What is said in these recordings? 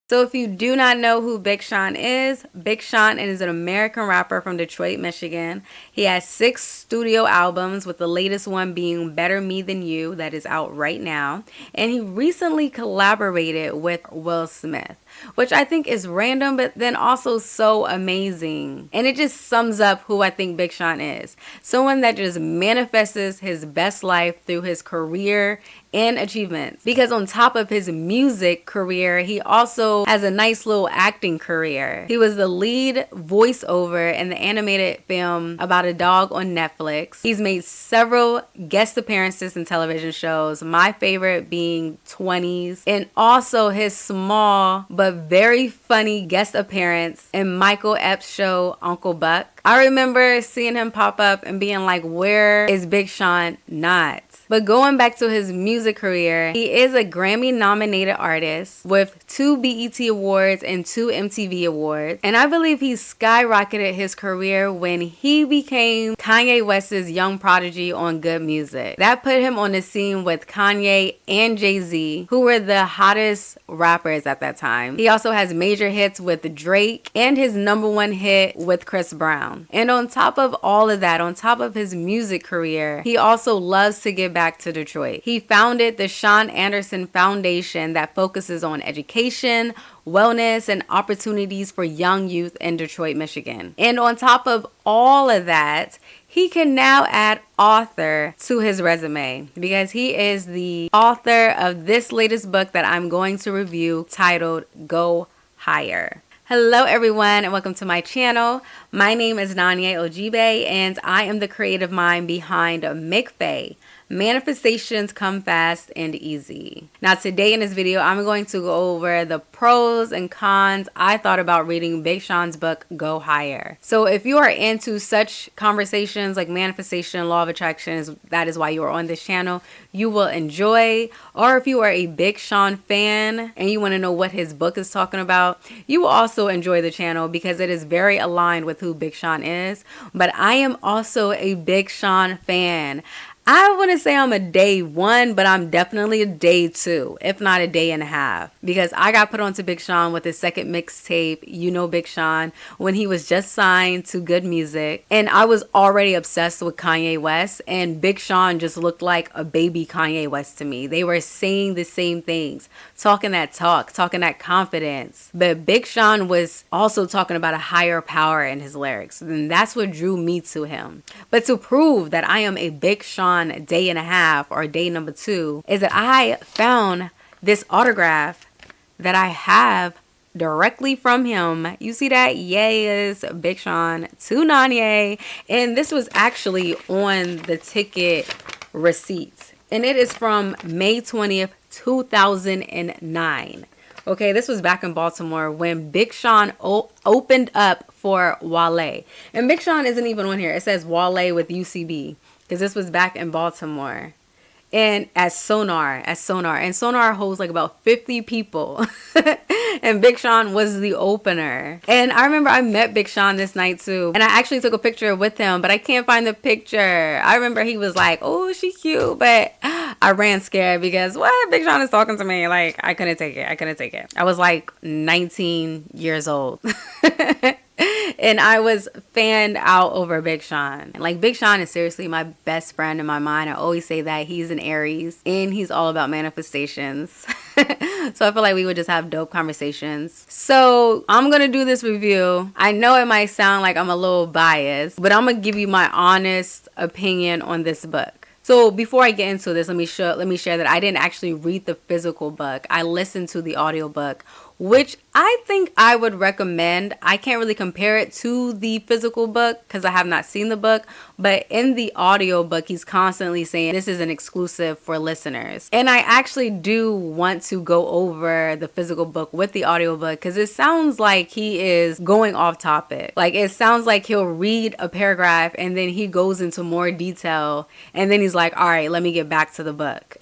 So if you do not know who Big Sean is an American rapper from Detroit, Michigan. He has 6 studio albums, with the latest one being Better Me Than You, that is out right now. And he recently collaborated with Will Smith, which I think is random, but then also so amazing. And it just sums up who I think Big Sean is. Someone that just manifests his best life through his career and achievements. Because on top of his music career, he also has a nice little acting career. He was the lead voiceover in the animated film About a Dog on Netflix. He's made several guest appearances in television shows, my favorite being 20s, and also his small but very funny guest appearance in Michael Epps' show Uncle Buck. I remember seeing him pop up and being like, where is Big Sean not? But going back to his music career, he is a Grammy-nominated artist with 2 BET Awards and 2 MTV Awards. And I believe he skyrocketed his career when he became Kanye West's young prodigy on Good Music. That put him on the scene with Kanye and Jay-Z, who were the hottest rappers at that time. He also has major hits with Drake and his #1 hit with Chris Brown. And on top of all of that, on top of his music career, he also loves to give back to Detroit. He founded the Sean Anderson Foundation that focuses on education, wellness, and opportunities for young youth in Detroit, Michigan. And on top of all of that, he can now add author to his resume because he is the author of this latest book that I'm going to review, titled Go Higher. Hello everyone and welcome to my channel. My name is Nanye Ojibe and I am the creative mind behind McFay. Manifestations come fast and easy. Now today in this video, I'm going to go over the pros and cons I thought about reading Big Sean's book, Go Higher. So if you are into such conversations like manifestation, law of attraction, that is why you are on this channel, you will enjoy. Or if you are a Big Sean fan and you want to know what his book is talking about, you will also enjoy the channel because it is very aligned with who Big Sean is. But I am also a Big Sean fan. I wouldn't say I'm a day 1, but I'm definitely a day 2, if not a day and a half. Because I got put onto Big Sean with his second mixtape, You Know Big Sean, when he was just signed to Good Music. And I was already obsessed with Kanye West, and Big Sean just looked like a baby Kanye West to me. They were saying the same things, talking that talk, talking that confidence. But Big Sean was also talking about a higher power in his lyrics, and that's what drew me to him. But to prove that I am a Big Sean day and a half, or day number 2, is that I found this autograph that I have directly from him. You see that? Yes, Big Sean to Nanye. And this was actually on the ticket receipt. And it is from May 20th, 2009. Okay, this was back in Baltimore when Big Sean opened up for Wale. And Big Sean isn't even on here. It says Wale with UCB. Because this was back in Baltimore. And at Sonar. And Sonar holds like about 50 people. And Big Sean was the opener. And I remember I met Big Sean this night too. And I actually took a picture with him, but I can't find the picture. I remember he was like, oh, she cute. But I ran scared because what? Big Sean is talking to me. Like, I couldn't take it. I was like 19 years old. And I was fanned out over Big Sean. Like, Big Sean is seriously my best friend in my mind. I always say that. He's an Aries and he's all about manifestations. So I feel like we would just have dope conversations. So I'm going to do this review. I know it might sound like I'm a little biased, but I'm going to give you my honest opinion on this book. So before I get into this, let me share that I didn't actually read the physical book. I listened to the audiobook, which I think I would recommend. I can't really compare it to the physical book because I have not seen the book, but in the audio book, he's constantly saying this is an exclusive for listeners. And I actually do want to go over the physical book with the audio book because it sounds like he is going off topic. Like, it sounds like he'll read a paragraph and then he goes into more detail and then he's like, all right, let me get back to the book.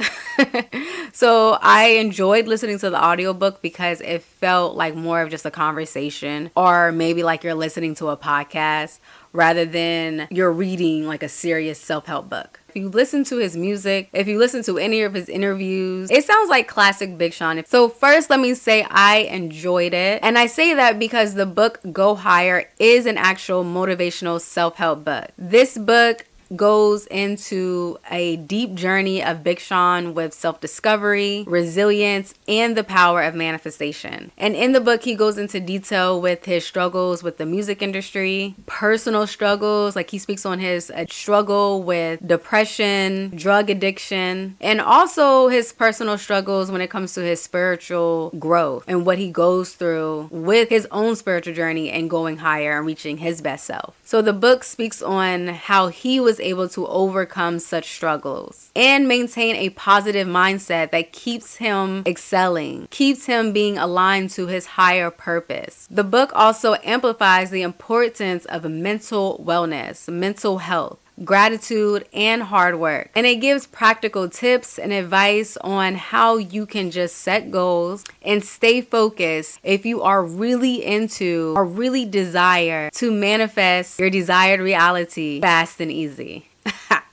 So I enjoyed listening to the audiobook because it felt like more of just a conversation, or maybe like you're listening to a podcast rather than you're reading like a serious self-help book. If you listen to his music, if you listen to any of his interviews, it sounds like classic Big Sean. So first, let me say I enjoyed it. And I say that because the book Go Higher is an actual motivational self-help book. This book goes into a deep journey of Big Sean with self-discovery, resilience, and the power of manifestation. And in the book, he goes into detail with his struggles with the music industry, personal struggles, like he speaks on his struggle with depression, drug addiction, and also his personal struggles when it comes to his spiritual growth and what he goes through with his own spiritual journey and going higher and reaching his best self. So the book speaks on how he was able to overcome such struggles and maintain a positive mindset that keeps him excelling, keeps him being aligned to his higher purpose. The book also amplifies the importance of mental wellness, mental health, gratitude, and hard work. And it gives practical tips and advice on how you can just set goals and stay focused if you are really into or really desire to manifest your desired reality fast and easy.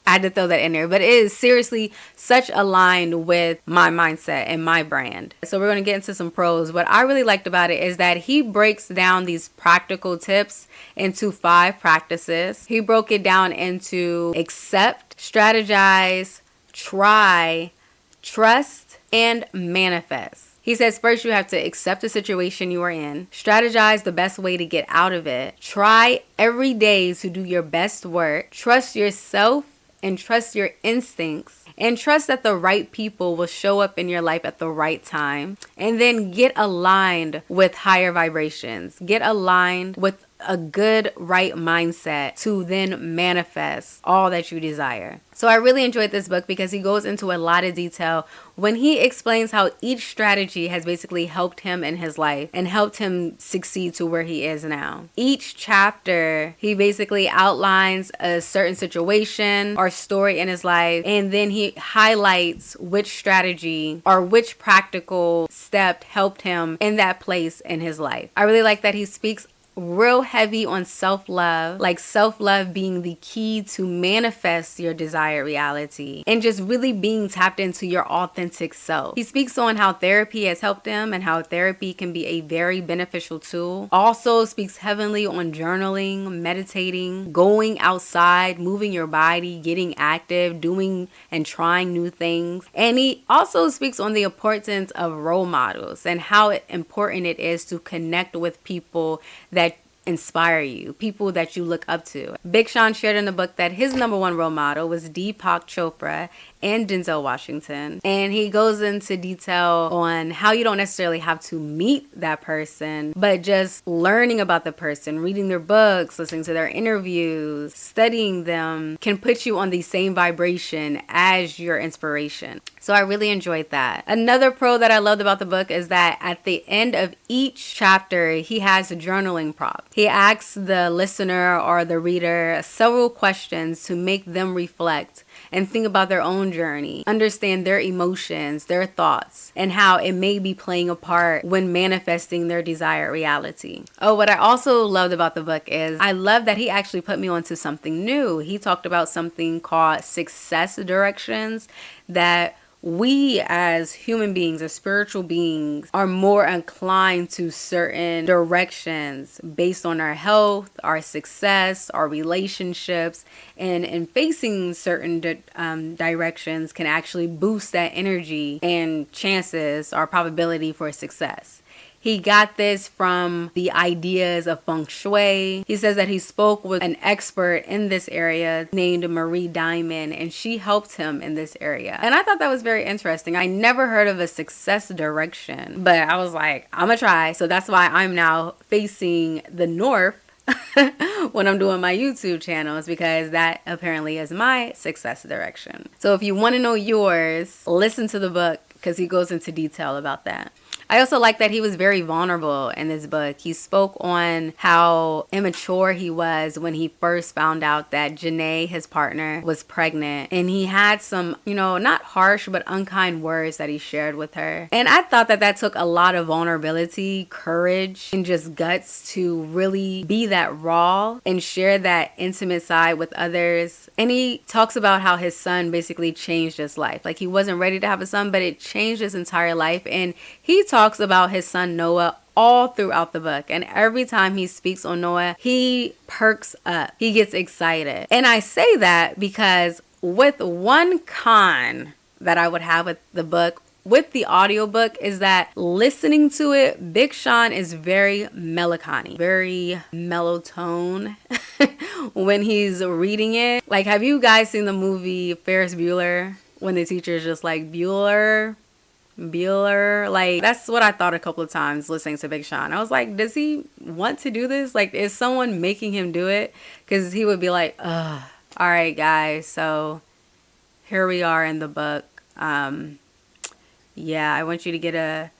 I had to throw that in there, but it is seriously such aligned with my mindset and my brand. So we're going to get into some pros. What I really liked about it is that he breaks down these practical tips into 5 practices. He broke it down into accept, strategize, try, trust, and manifest. He says first you have to accept the situation you are in, strategize the best way to get out of it, try every day to do your best work, trust yourself and trust your instincts, and trust that the right people will show up in your life at the right time, and then get aligned with higher vibrations, get aligned with a good, right mindset to then manifest all that you desire. So I really enjoyed this book because he goes into a lot of detail when he explains how each strategy has basically helped him in his life and helped him succeed to where he is now. Each chapter, he basically outlines a certain situation or story in his life, and then he highlights which strategy or which practical step helped him in that place in his life. I really like that he speaks real heavy on self-love, like self-love being the key to manifest your desired reality and just really being tapped into your authentic self. He speaks on how therapy has helped him and how therapy can be a very beneficial tool. Also speaks heavily on journaling, meditating, going outside, moving your body, getting active, doing and trying new things. And he also speaks on the importance of role models and how important it is to connect with people that inspire you, people that you look up to. Big Sean shared in the book that his number one role model was Deepak Chopra and Denzel Washington. And he goes into detail on how you don't necessarily have to meet that person, but just learning about the person, reading their books, listening to their interviews, studying them can put you on the same vibration as your inspiration. So I really enjoyed that. Another pro that I loved about the book is that at the end of each chapter, he has journaling prompts. He asks the listener or the reader several questions to make them reflect and think about their own journey, understand their emotions, their thoughts, and how it may be playing a part when manifesting their desired reality. Oh, what I also loved about the book is I love that he actually put me onto something new. He talked about something called success directions that we as human beings, as spiritual beings, are more inclined to certain directions based on our health, our success, our relationships, and in facing certain directions can actually boost that energy and chances or probability for success. He got this from the ideas of feng shui. He says that he spoke with an expert in this area named Marie Diamond, and she helped him in this area. And I thought that was very interesting. I never heard of a success direction, but I was like, I'm gonna try. So that's why I'm now facing the north when I'm doing my YouTube channels, because that apparently is my success direction. So if you want to know yours, listen to the book because he goes into detail about that. I also like that he was very vulnerable in this book. He spoke on how immature he was when he first found out that Janae, his partner, was pregnant. And he had some, not harsh, but unkind words that he shared with her. And I thought that that took a lot of vulnerability, courage, and just guts to really be that raw and share that intimate side with others. And he talks about how his son basically changed his life. Like, he wasn't ready to have a son, but it changed his entire life. And he talks about his son Noah all throughout the book. And every time he speaks on Noah, he perks up. He gets excited. And I say that because with one con that I would have with the book, with the audiobook, is that listening to it, Big Sean is very melancholy, very mellow tone when he's reading it. Like, have you guys seen the movie Ferris Bueller? When the teacher is just like, Bueller. Like, that's what I thought a couple of times listening to Big Sean. I was like, does he want to do this? Like, is someone making him do it? Because he would be like, ugh, all right, guys, so here we are in the book. Yeah, I want you to get a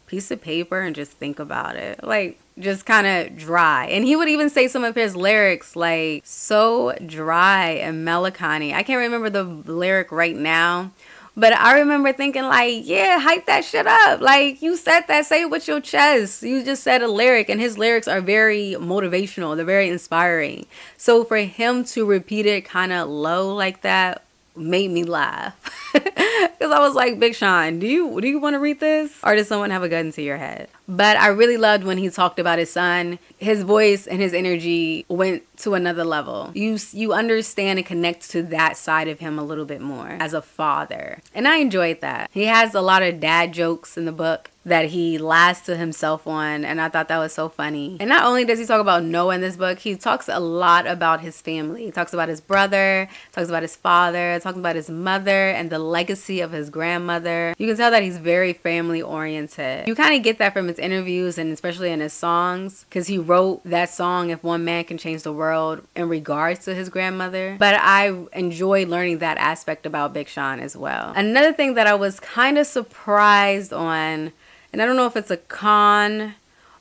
piece of paper and just think about it. Like, just kind of dry. And he would even say some of his lyrics, like, so dry and melancholy. I can't remember the lyric right now, but I remember thinking, like, yeah, hype that shit up. Like, you said that, say it with your chest. You just said a lyric, and his lyrics are very motivational. They're very inspiring. So for him to repeat it kind of low like that made me laugh. Because I was like, Big Sean, do you want to read this? Or does someone have a gun to your head? But I really loved when he talked about his son. His voice and his energy went to another level. You understand and connect to that side of him a little bit more as a father. And I enjoyed that. He has a lot of dad jokes in the book that he laughs to himself on, and I thought that was so funny. And not only does he talk about Noah in this book, he talks a lot about his family. He talks about his brother, talks about his father, talks about his mother and the legacy of his grandmother. You can tell that he's very family oriented. You kind of get that from his interviews and especially in his songs, because he wrote that song, If One Man Can Change the World, in regards to his grandmother. But I enjoyed learning that aspect about Big Sean as well. Another thing that I was kind of surprised on, and I don't know if it's a con,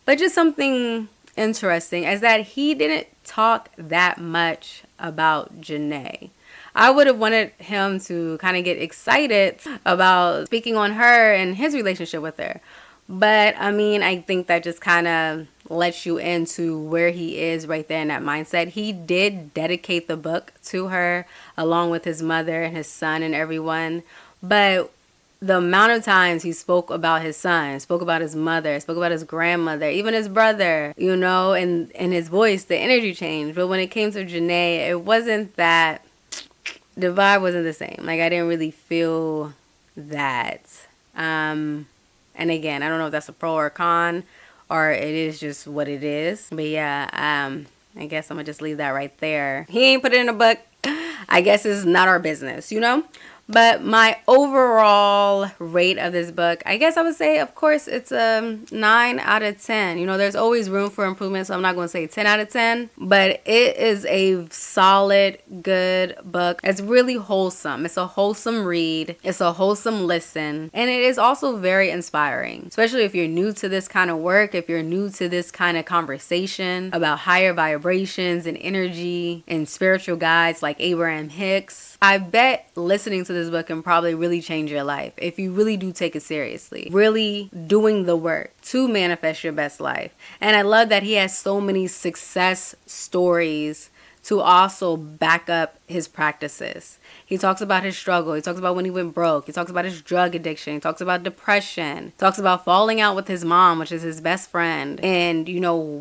but just something interesting, is that he didn't talk that much about Janae. I would have wanted him to kind of get excited about speaking on her and his relationship with her. But I mean, I think that just kind of lets you into where he is right there in that mindset. He did dedicate the book to her along with his mother and his son and everyone. But the amount of times he spoke about his son, spoke about his mother, spoke about his grandmother, even his brother, and his voice, the energy changed. But when it came to Janae, it wasn't that, the vibe wasn't the same. Like, I didn't really feel that. And again, I don't know if that's a pro or a con, or it is just what it is. But yeah, I guess I'm gonna just leave that right there. He ain't put it in a book. I guess it's not our business, But my overall rate of this book, I guess I would say, of course, it's a 9 out of 10. There's always room for improvement, so I'm not going to say 10 out of 10. But it is a solid, good book. It's really wholesome. It's a wholesome read. It's a wholesome listen. And it is also very inspiring, especially if you're new to this kind of work, if you're new to this kind of conversation about higher vibrations and energy and spiritual guides like Abraham Hicks. I bet listening to this book can probably really change your life if you really do take it seriously. Really doing the work to manifest your best life. And I love that he has so many success stories to also back up his practices. He talks about his struggle. He talks about when he went broke. He talks about his drug addiction. He talks about depression. He talks about falling out with his mom, which is his best friend. And,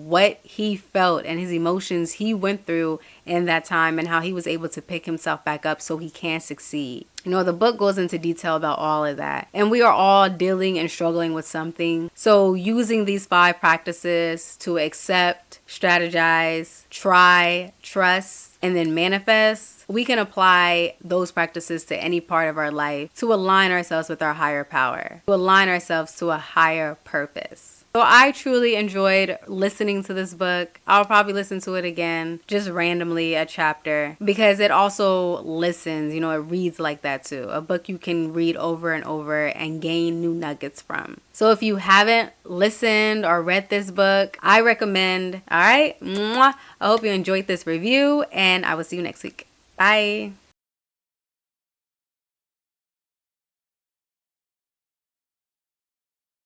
what he felt and his emotions he went through in that time and how he was able to pick himself back up so he can succeed. The book goes into detail about all of that. And we are all dealing and struggling with something. So using these 5 practices to accept, strategize, try, trust, and then manifest, we can apply those practices to any part of our life to align ourselves with our higher power, to align ourselves to a higher purpose. So I truly enjoyed listening to this book. I'll probably listen to it again, just randomly a chapter, because it also listens, it reads like that too. A book you can read over and over and gain new nuggets from. So if you haven't listened or read this book, I recommend. All right. Mwah. I hope you enjoyed this review, and I will see you next week. Bye.